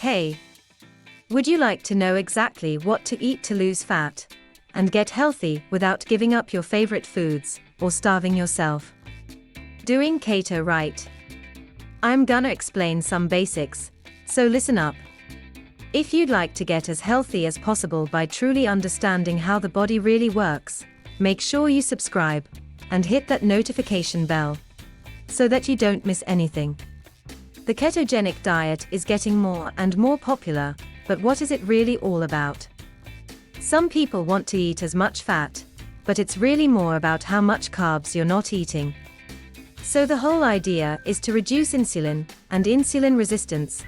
Hey! Would you like to know exactly what to eat to lose fat and get healthy without giving up your favorite foods or starving yourself? Doing keto right. I'm gonna explain some basics, so listen up. If you'd like to get as healthy as possible by truly understanding how the body really works, make sure you subscribe and hit that notification bell so that you don't miss anything. The ketogenic diet is getting more and more popular, but what is it really all about? Some people want to eat as much fat, but it's really more about how much carbs you're not eating. So the whole idea is to reduce insulin and insulin resistance.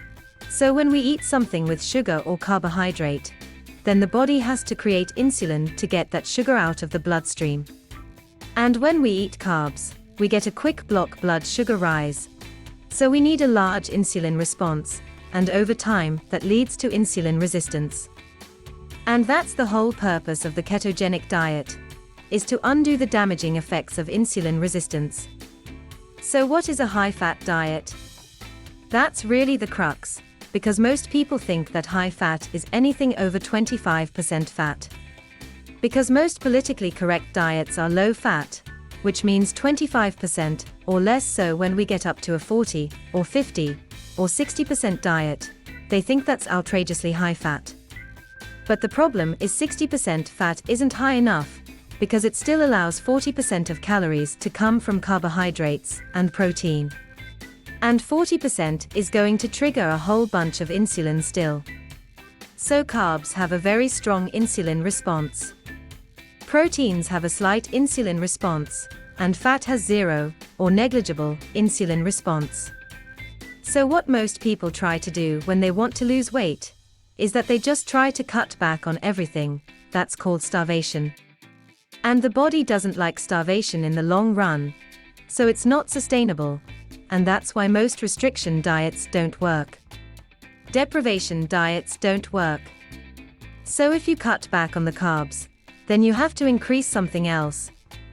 So when we eat something with sugar or carbohydrate, then the body has to create insulin to get that sugar out of the bloodstream. And when we eat carbs, we get a quick blood sugar rise. So we need a large insulin response, and over time, that leads to insulin resistance. And that's the whole purpose of the ketogenic diet, is to undo the damaging effects of insulin resistance. So what is a high-fat diet? That's really the crux, because most people think that high fat is anything over 25% fat. Because most politically correct diets are low fat, which means 25% or less. So when we get up to a 40 or 50 or 60% diet, they think that's outrageously high fat. But the problem is 60% fat isn't high enough, because it still allows 40% of calories to come from carbohydrates and protein. And 40% is going to trigger a whole bunch of insulin still. So carbs have a very strong insulin response. Proteins have a slight insulin response, and fat has zero, or negligible, insulin response. So what most people try to do when they want to lose weight is that they just try to cut back on everything. That's called starvation. And the body doesn't like starvation in the long run, so it's not sustainable, and that's why most restriction diets don't work. Deprivation diets don't work. So if you cut back on the carbs, then you have to increase something else,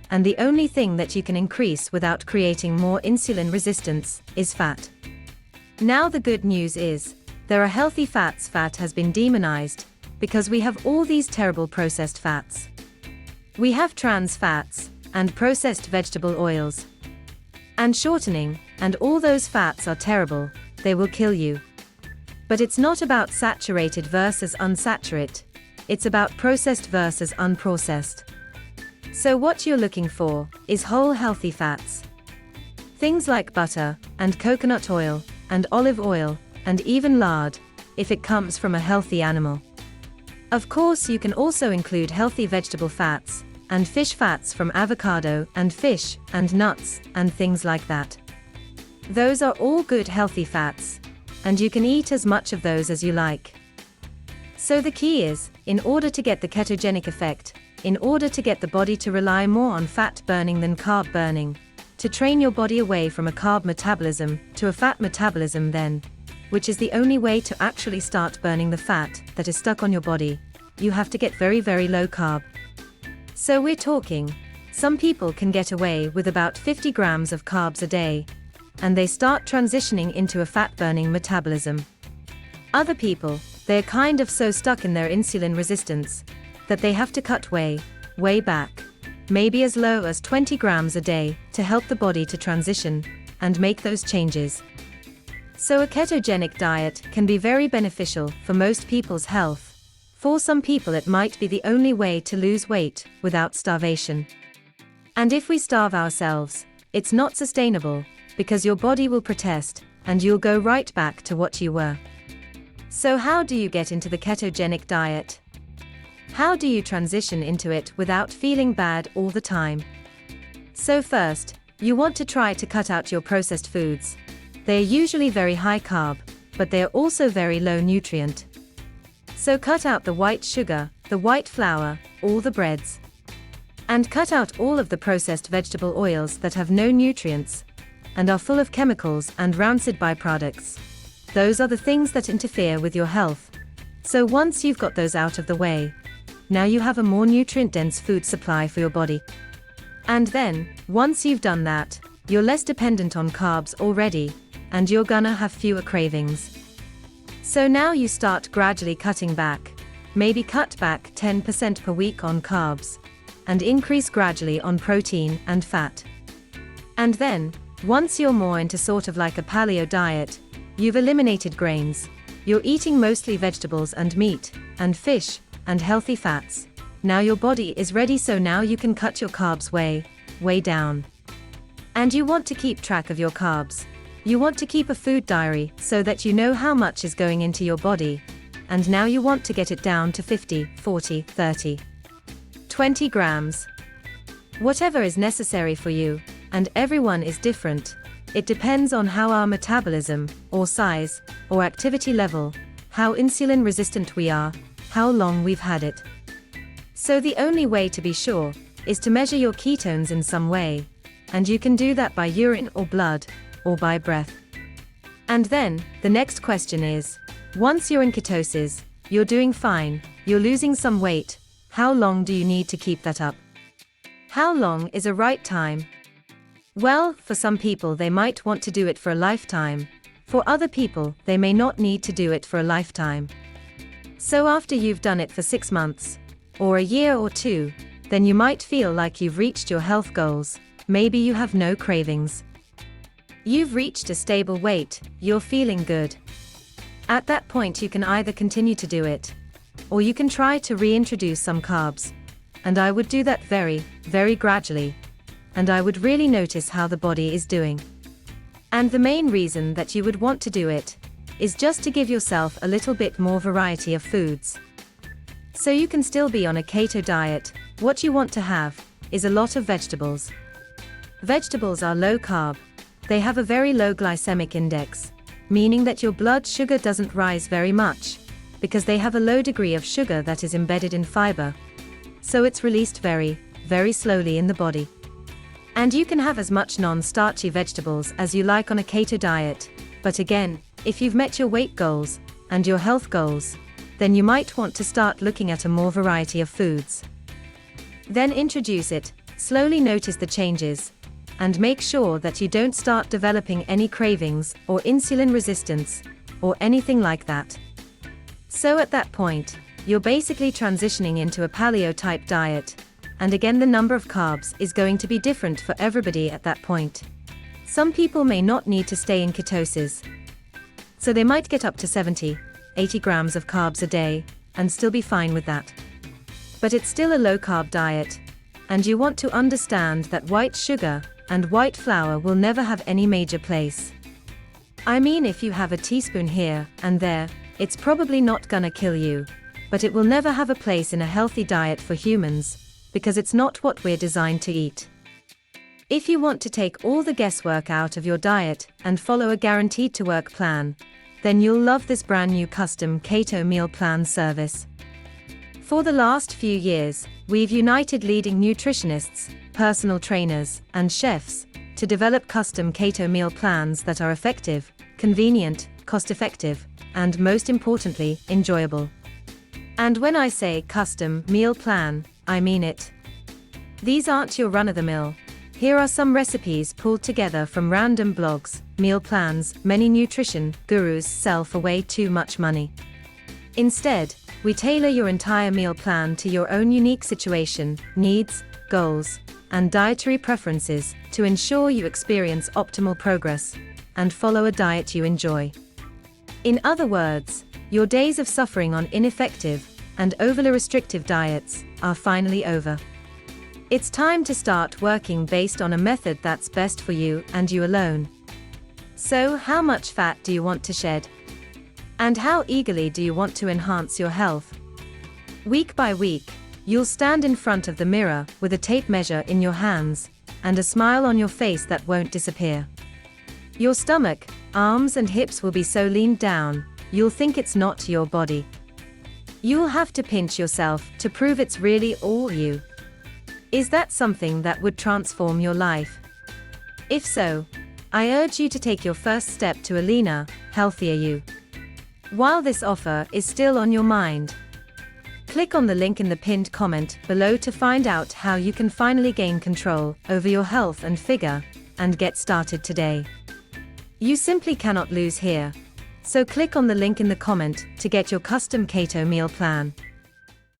and the only thing that you can increase without creating more insulin resistance is fat. Now the good news is, there are healthy fats. Fat has been demonized, because we have all these terrible processed fats. We have trans fats, and processed vegetable oils, and shortening, and all those fats are terrible, they will kill you. But it's not about saturated versus unsaturated, it's about processed versus unprocessed. So what you're looking for is whole healthy fats. Things like butter, and coconut oil, and olive oil, and even lard, if it comes from a healthy animal. Of course, you can also include healthy vegetable fats, and fish fats from avocado, and fish, and nuts, and things like that. Those are all good healthy fats, and you can eat as much of those as you like. So the key is, in order to get the ketogenic effect, in order to get the body to rely more on fat burning than carb burning, to train your body away from a carb metabolism to a fat metabolism then, which is the only way to actually start burning the fat that is stuck on your body, you have to get very, very low carb. So we're talking, some people can get away with about 50 grams of carbs a day, and they start transitioning into a fat-burning metabolism. Other people, they're kind of so stuck in their insulin resistance that they have to cut way back, maybe as low as 20 grams a day, to help the body to transition and make those changes. So a ketogenic diet can be very beneficial for most people's health. For some people it might be the only way to lose weight without starvation. And if we starve ourselves, it's not sustainable, because your body will protest, and you'll go right back to what you were. So how do you get into the ketogenic diet? How do you transition into it without feeling bad all the time? So first, you want to try to cut out your processed foods. They are usually very high carb, but they are also very low nutrient. So cut out the white sugar, the white flour, all the breads. And cut out all of the processed vegetable oils that have no nutrients, and are full of chemicals and rancid byproducts. Those are the things that interfere with your health. So once you've got those out of the way, now you have a more nutrient-dense food supply for your body. And then, once you've done that, you're less dependent on carbs already, and you're gonna have fewer cravings. So now you start gradually cutting back. Maybe cut back 10% per week on carbs, and increase gradually on protein and fat. And then, once you're more into sort of like a paleo diet, you've eliminated grains, you're eating mostly vegetables and meat, and fish, and healthy fats. Now your body is ready, so now you can cut your carbs way down. And you want to keep track of your carbs. You want to keep a food diary so that you know how much is going into your body. And now you want to get it down to 50, 40, 30, 20 grams. Whatever is necessary for you, and everyone is different. It depends on how our metabolism, or size, or activity level, how insulin resistant we are, how long we've had it. So the only way to be sure is to measure your ketones in some way, and you can do that by urine or blood, or by breath. And then, the next question is, once you're in ketosis, you're doing fine, you're losing some weight, how long do you need to keep that up? How long is a right time? Well, for some people they might want to do it for a lifetime. For other people, they may not need to do it for a lifetime. So after you've done it for 6 months, or a year or 2, then you might feel like you've reached your health goals. Maybe you have no cravings. You've reached a stable weight, you're feeling good. At that point you can either continue to do it, or you can try to reintroduce some carbs. And I would do that very gradually. And I would really notice how the body is doing. And the main reason that you would want to do it is just to give yourself a little bit more variety of foods. So you can still be on a keto diet. What you want to have is a lot of vegetables. Vegetables are low carb. They have a very low glycemic index, meaning that your blood sugar doesn't rise very much, because they have a low degree of sugar that is embedded in fiber. So it's released very slowly in the body. And you can have as much non-starchy vegetables as you like on a keto diet, but again, if you've met your weight goals and your health goals, then you might want to start looking at a more variety of foods. Then introduce it, slowly notice the changes, and make sure that you don't start developing any cravings or insulin resistance, or anything like that. So at that point, you're basically transitioning into a paleo type diet. And again, the number of carbs is going to be different for everybody at that point. Some people may not need to stay in ketosis. So they might get up to 70, 80 grams of carbs a day, and still be fine with that. But it's still a low carb diet. And you want to understand that white sugar and white flour will never have any major place. I mean, if you have a teaspoon here and there, it's probably not gonna kill you. But it will never have a place in a healthy diet for humans, because it's not what we're designed to eat. If you want to take all the guesswork out of your diet and follow a guaranteed to work plan, then you'll love this brand new custom keto meal plan service. For the last few years, we've united leading nutritionists, personal trainers, and chefs to develop custom keto meal plans that are effective, convenient, cost-effective, and most importantly, enjoyable. And when I say custom meal plan, I mean it. These aren't your run-of-the-mill. Here are some recipes pulled together from random blogs, meal plans many nutrition gurus sell for way too much money. Instead, we tailor your entire meal plan to your own unique situation, needs, goals, and dietary preferences to ensure you experience optimal progress and follow a diet you enjoy. In other words, your days of suffering on ineffective and overly restrictive diets are finally over. It's time to start working based on a method that's best for you and you alone. So, how much fat do you want to shed? And how eagerly do you want to enhance your health? Week by week, you'll stand in front of the mirror with a tape measure in your hands and a smile on your face that won't disappear. Your stomach, arms and hips will be so leaned down, you'll think it's not your body. You'll have to pinch yourself to prove it's really all you. Is that something that would transform your life? If so, I urge you to take your first step to a leaner, healthier you. While this offer is still on your mind, click on the link in the pinned comment below to find out how you can finally gain control over your health and figure, and get started today. You simply cannot lose here. So click on the link in the comment to get your custom keto meal plan.